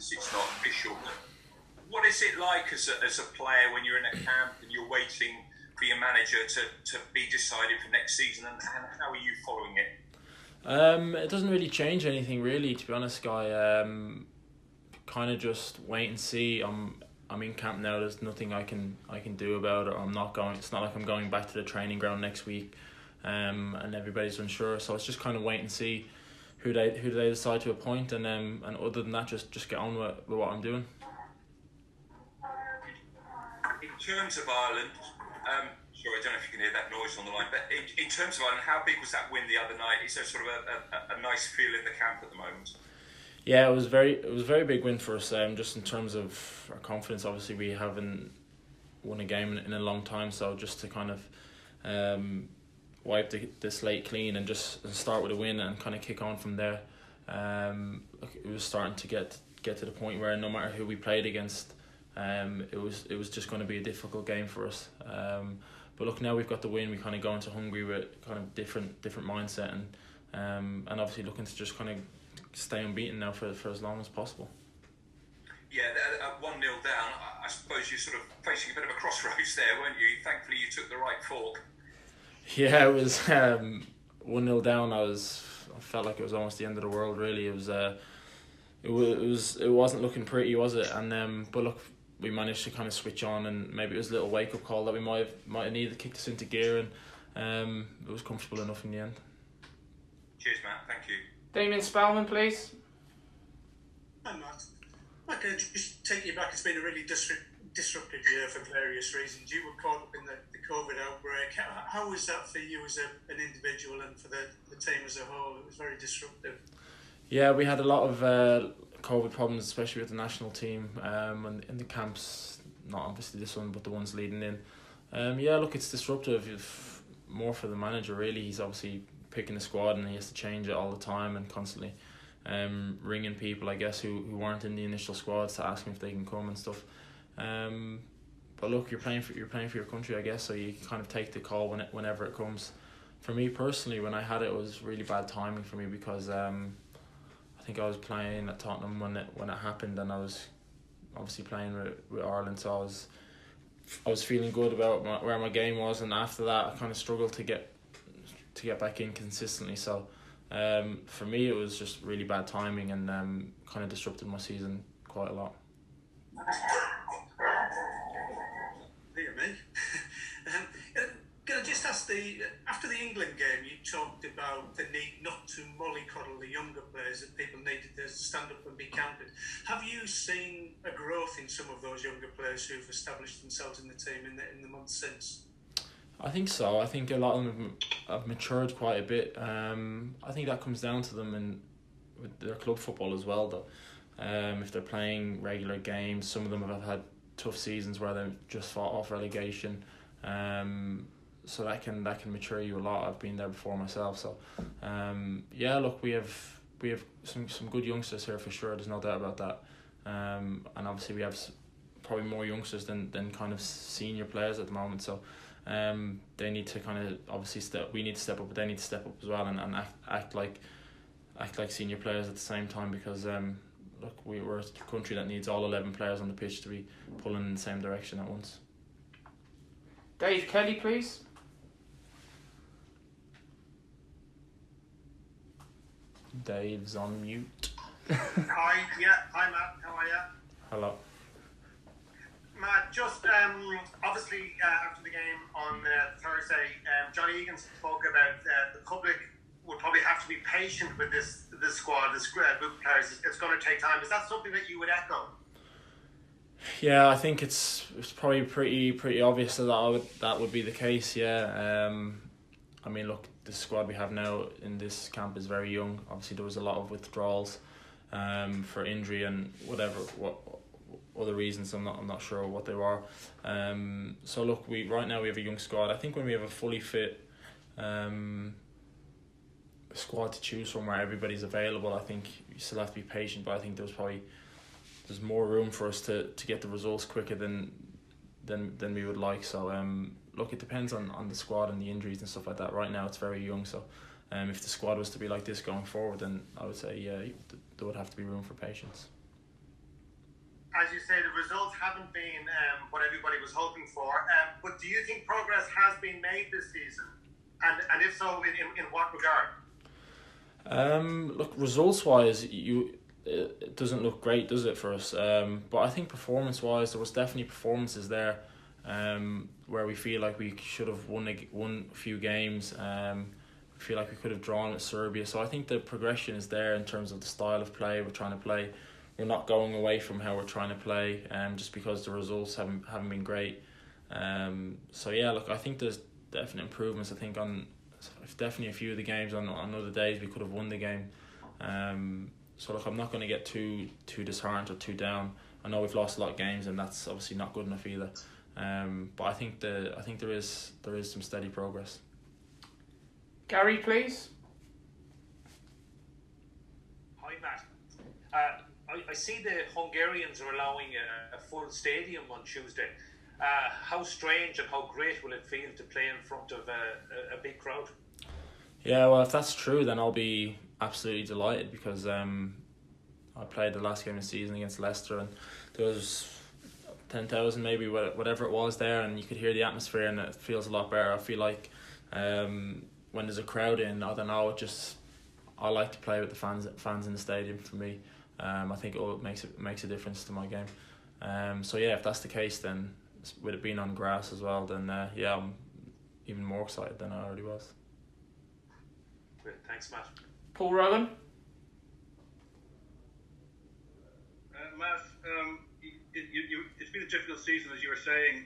because it's not official. What is it like as a player when you're in a camp and you're waiting for your manager to be decided for next season, and how are you following it? It doesn't really change anything, really, to be honest, Guy. Kind of just wait and see. I'm in camp now. There's nothing I can do about it. I'm not going. It's not like I'm going back to the training ground next week, and everybody's unsure. So it's just kind of wait and see who they decide to appoint, and other than that, just get on with what I'm doing. In terms of Ireland, sorry, I don't know if you can hear that noise on the line, but in terms of Ireland, how big was that win the other night? Is there sort of a nice feel in the camp at the moment? Yeah, it was a very big win for us. Just in terms of our confidence, obviously we haven't won a game in a long time, so just to kind of wipe the slate clean and just start with a win and kind of kick on from there. It was starting to get to the point where no matter who we played against, it was just going to be a difficult game for us. But look, now we've got the win. We kind of go into Hungary with kind of different mindset and obviously looking to just kind of stay unbeaten now for as long as possible. Yeah, at 1-0 down, I suppose you're sort of facing a bit of a crossroads there, weren't you? Thankfully, you took the right fork. Yeah, it was 1-0 down. I felt like it was almost the end of the world. Really, it wasn't looking pretty, was it? And but look, we managed to kind of switch on, and maybe it was a little wake up call that we might have needed to kick us into gear, and it was comfortable enough in the end. Cheers, Matt. Thank you. Damien Spellman, please. Hi, Matt. Matt, can I just take you back? It's been a really disruptive year for various reasons. You were caught up in the COVID outbreak. How was that for you as an individual and for the team as a whole? It was very disruptive. Yeah, we had a lot of COVID problems, especially with the national team and in the camps, not obviously this one, but the ones leading in. Yeah, look, it's disruptive, more for the manager, really. He's obviously picking a squad and he has to change it all the time and constantly ringing people, I guess, who weren't in the initial squads to ask them if they can come and stuff. But look, you're playing for your country, I guess, so you kind of take the call whenever it comes. For me personally, when I had it, it was really bad timing for me because I think I was playing at Tottenham when it happened, and I was obviously playing with Ireland, so I was feeling good about where my game was, and after that I kind of struggled to get back in consistently. So for me it was just really bad timing and kind of disrupted my season quite a lot. Dear me. Can I just ask, after the England game, you talked about the need not to mollycoddle the younger players, that people needed to stand up and be counted. Have you seen a growth in some of those younger players who've established themselves in the team in the months since? I think so. I think a lot of them have matured quite a bit. I think that comes down to them with their club football as well, though. If they're playing regular games, some of them have had tough seasons where they've just fought off relegation. So that can mature you a lot. I've been there before myself. So yeah, look, we have some good youngsters here for sure. There's no doubt about that. And obviously we have probably more youngsters than kind of senior players at the moment. So they need to kind of obviously we need to step up, but they need to step up as well and act like senior players at the same time, because look, we're a country that needs all 11 players on the pitch to be pulling in the same direction at once. Dave Kelly, please. Dave's on mute. Hi, Matt. How are you? Hello. Matt, just obviously after the game on Thursday, Johnny Egan spoke about the public would probably have to be patient with this squad, this group of players. It's going to take time. Is that something that you would echo? Yeah, I think it's probably pretty obvious that would be the case. Yeah, I mean, look, the squad we have now in this camp is very young. Obviously, there was a lot of withdrawals for injury and what other reasons. I'm not sure what they were. So look, right now we have a young squad. I think when we have a fully fit squad to choose from where everybody's available, I think you still have to be patient. But I think there's more room for us to get the results quicker than we would like. So look, it depends on the squad and the injuries and stuff like that. Right now it's very young, so if the squad was to be like this going forward, then I would say yeah, there would have to be room for patience. as you say, the results haven't been what everybody was hoping for. But do you think progress has been made this season? And if so, in what regard? Look, results-wise, it doesn't look great, does it, for us? But I think performance-wise, there was definitely performances there where we feel like we should have won a few games. We feel like we could have drawn with Serbia. So I think the progression is there in terms of the style of play we're trying to play. We're not going away from how we're trying to play, just because the results haven't been great. So yeah, look, I think there's definite improvements. I think on definitely a few of the games on other days we could have won the game. So look, I'm not going to get too disheartened or too down. I know we've lost a lot of games, and that's obviously not good enough either. But I think there is some steady progress. Gary, please. Hi, Matt. I see the Hungarians are allowing a full stadium on Tuesday. How strange and how great will it feel to play in front of a big crowd? Yeah, well, if that's true, then I'll be absolutely delighted, because I played the last game of the season against Leicester, and there was 10,000 maybe, whatever it was there, and you could hear the atmosphere, and it feels a lot better. I feel like when there's a crowd in, I don't know, I like to play with the fans in the stadium. For me, I think it makes a difference to my game. So yeah, if that's the case, then with it being on grass as well, then yeah, I'm even more excited than I already was. Great, thanks, Matt. Paul Rowan. Matt, it's been a difficult season, as you were saying.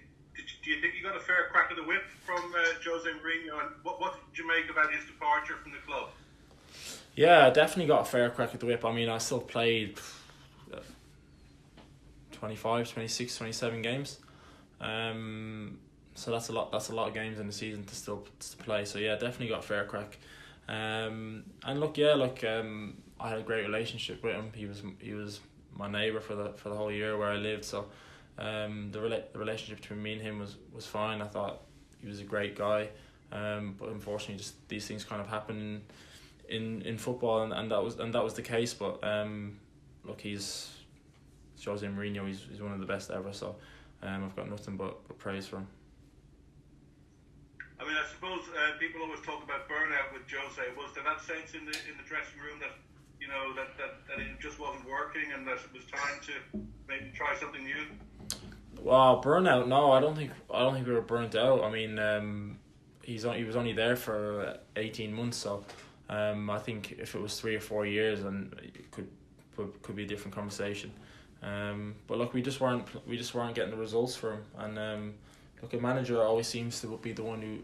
Do you think you got a fair crack of the whip from Jose Mourinho, and what did you make about his departure from the club? Yeah, I definitely got a fair crack at the whip. I mean, I still played 25, 26, 27 games. So that's a lot of games in the season to play. So yeah, definitely got a fair crack. And look, I had a great relationship with him. He was my neighbour for the whole year where I lived. So the relationship between me and him was fine. I thought he was a great guy. But unfortunately, just these things kind of happen in football, and that was the case. But look, he's Jose Mourinho. He's one of the best ever. So I've got nothing but praise for him. I mean, I suppose people always talk about burnout with Jose. Was there that sense in the dressing room that that it just wasn't working, and that it was time to maybe try something new? Well, burnout? No, I don't think we were burnt out. I mean, he was only there for 18 months, so I think if it was 3 or 4 years, then it could be a different conversation. But look, we just weren't getting the results for him, and look, a manager always seems to be the one who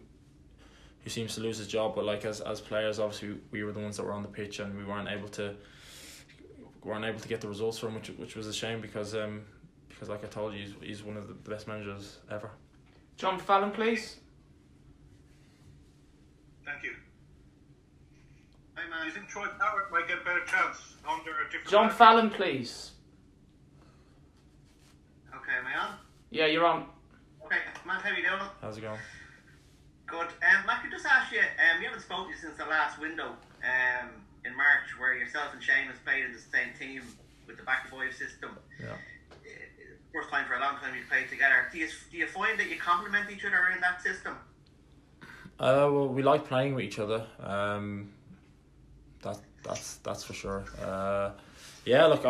seems to lose his job. But like as players, obviously we were the ones that were on the pitch, and we weren't able to get the results from him, which was a shame, because like I told you, he's one of the best managers ever. John Fallon, please. Thank you. Hey man, you think Troy Howard might get a better chance under a different John manager? Fallon, please. Okay, am I on? Yeah, you're on. Okay, Matt, how are you doing? How's it going? Good. Matt, could I just ask you, we haven't spoken to you since the last window in March, where yourself and Shane has played in the same team with the back five system. Yeah. First time for a long time you've played together. Do you find that you complement each other in that system? Well, we like playing with each other. That's for sure. Yeah, look,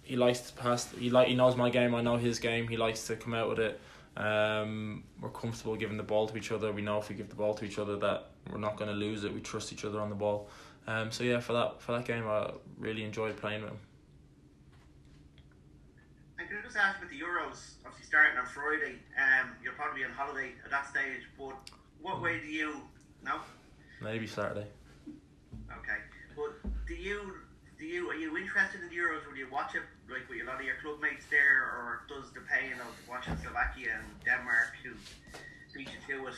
he likes to pass. He knows my game. I know his game. He likes to come out with it. We're comfortable giving the ball to each other. We know if we give the ball to each other that we're not going to lose it. We trust each other on the ball. So yeah, for that game, I really enjoyed playing with him. And could I just ask, with the Euros obviously starting on Friday, you're probably on holiday at that stage, but what way do you... No? Maybe Saturday. Okay. But are you interested in the Euros? Will you watch it like with a lot of your club mates there, or does the pain of watching Slovakia and Denmark, who beat you to it,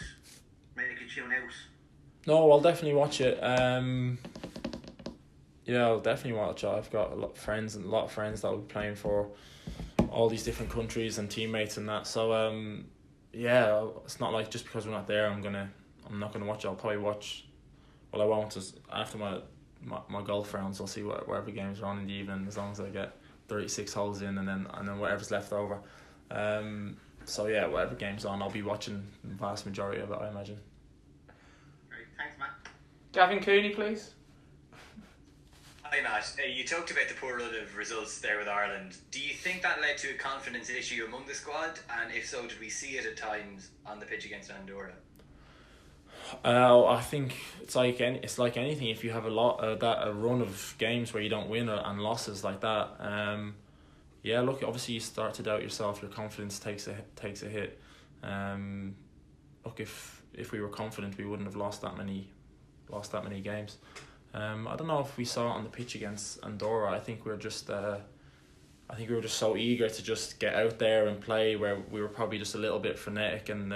make you tune out? No, I'll definitely watch it. Yeah, I'll definitely watch it. I've got a lot of friends that will be playing for all these different countries and teammates and that. So yeah, it's not like just because we're not there, I'm not gonna watch it. I'll probably watch. Well, I won't. Just after my golf rounds, I'll see whatever games are on in the evening, as long as I get 36 holes in, and then whatever's left over. So yeah, whatever game's on, I'll be watching the vast majority of it, I imagine. Great, thanks, Matt. Gavin Cooney, please. Hi Matt, you talked about the poor run of results there with Ireland. Do you think that led to a confidence issue among the squad? And if so, did we see it at times on the pitch against Andorra? I think it's like anything. If you have a run of games where you don't win and losses like that, yeah. Look, obviously you start to doubt yourself. Your confidence takes a hit. Look, if we were confident, we wouldn't have lost that many games. I don't know if we saw it on the pitch against Andorra. I think we were just so eager to just get out there and play, where we were probably just a little bit frenetic and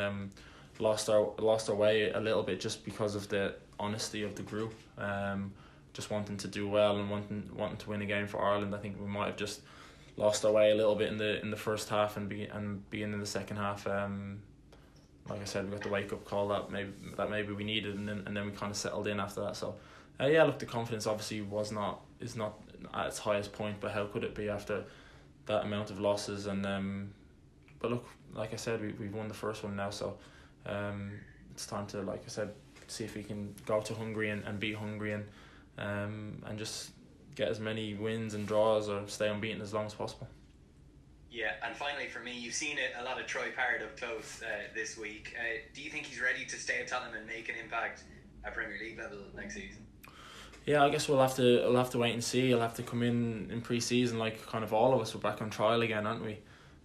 lost our way a little bit just because of the honesty of the group. Just wanting to do well and wanting to win a game for Ireland. I think we might have just lost our way a little bit in the first half and being in the second half. Like I said, we got the wake up call that maybe we needed, and then we kind of settled in after that. So yeah, look, the confidence obviously is not at its highest point, but how could it be after that amount of losses? And but look, like I said, we've won the first one now, so it's time to, like I said, see if we can go to Hungary and beat Hungary and just get as many wins and draws or stay unbeaten as long as possible. Yeah, and finally for me, you've seen a lot of Troy Parrott up close this week. Do you think he's ready to stay at Tottenham and make an impact at Premier League level next season? Yeah, I guess we'll have to wait and see. He'll have to come in pre-season, like kind of all of us. We're back on trial again, aren't we?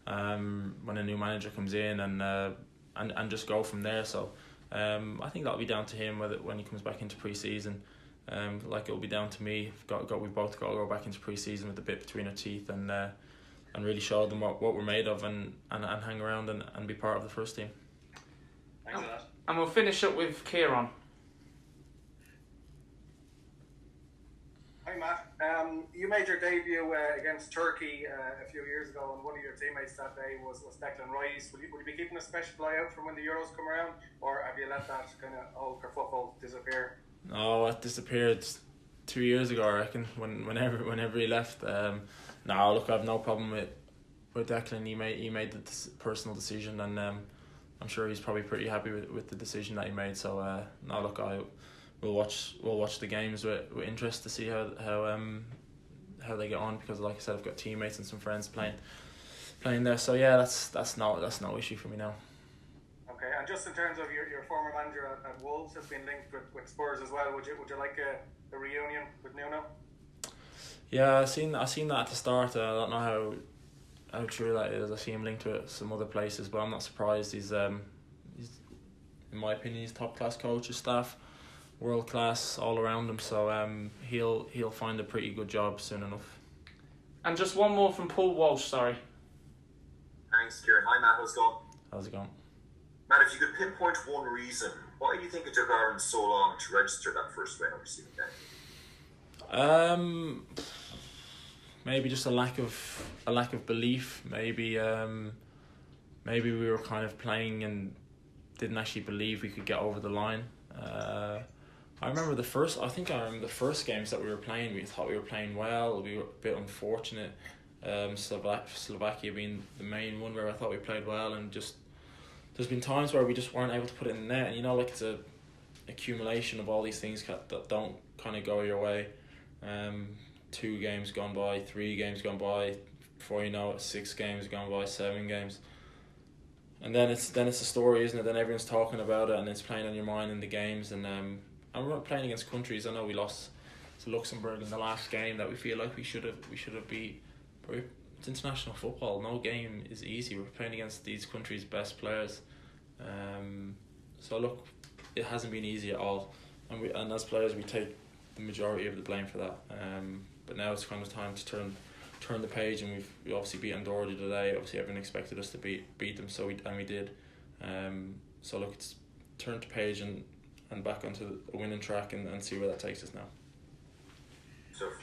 When a new manager comes in and just go from there. So I think that'll be down to him when he comes back into pre-season. Like it'll be down to me. We've both got to go back into pre-season with a bit between our teeth and really show them what we're made of and hang around and be part of the first team. Thanks for that. And we'll finish up with Kieran. Hi Matt, you made your debut against Turkey a few years ago, and one of your teammates that day was Declan Rice. Will you be keeping a special eye out for when the Euros come around, or have you let that kind of old football disappear? No, it disappeared 2 years ago, I reckon, whenever he left. No, look, I have no problem with Declan. He made the personal decision, and I'm sure he's probably pretty happy with the decision that he made. So no, look, we'll watch the games with interest to see how they get on, because like I said, I've got teammates and some friends playing there. So yeah, that's no issue for me now. Okay, and just in terms of your former manager at Wolves has been linked with Spurs as well. Would you like a reunion with Nuno? Yeah, I seen that at the start. I don't know how true that is. I see him linked to some other places, but I'm not surprised. He's in my opinion, he's top class coach, his staff world class all around him. So he'll find a pretty good job soon enough. And just one more from Paul Walsh. Sorry. Thanks, Kieran. Hi Matt, how's it going? How's it going? Matt, if you could pinpoint one reason, why do you think it took Ireland so long to register that first win overseas game? Maybe just a lack of belief. Maybe we were kind of playing and didn't actually believe we could get over the line. I remember the first games that we were playing. We thought we were playing well. We were a bit unfortunate. Slovakia being the main one where I thought we played well, and just there's been times where we just weren't able to put it in the net. And like it's a accumulation of all these things that don't kind of go your way. 2 games gone by, 3 games gone by, before you know it, 6 games gone by, 7 games, and then it's a story, isn't it? Then everyone's talking about it, and it's playing on your mind in the games. And we're playing against countries. I know we lost to Luxembourg in the last game that we feel like we should have beat. But it's international football. No game is easy. We're playing against these countries' best players. So look, it hasn't been easy at all, and as players we take the majority of the blame for that. But now it's kind of time to turn the page, and we obviously beat Doherty today. Obviously everyone expected us to beat them, so we did. So look, it's turn the page and back onto a winning track and see where that takes us now.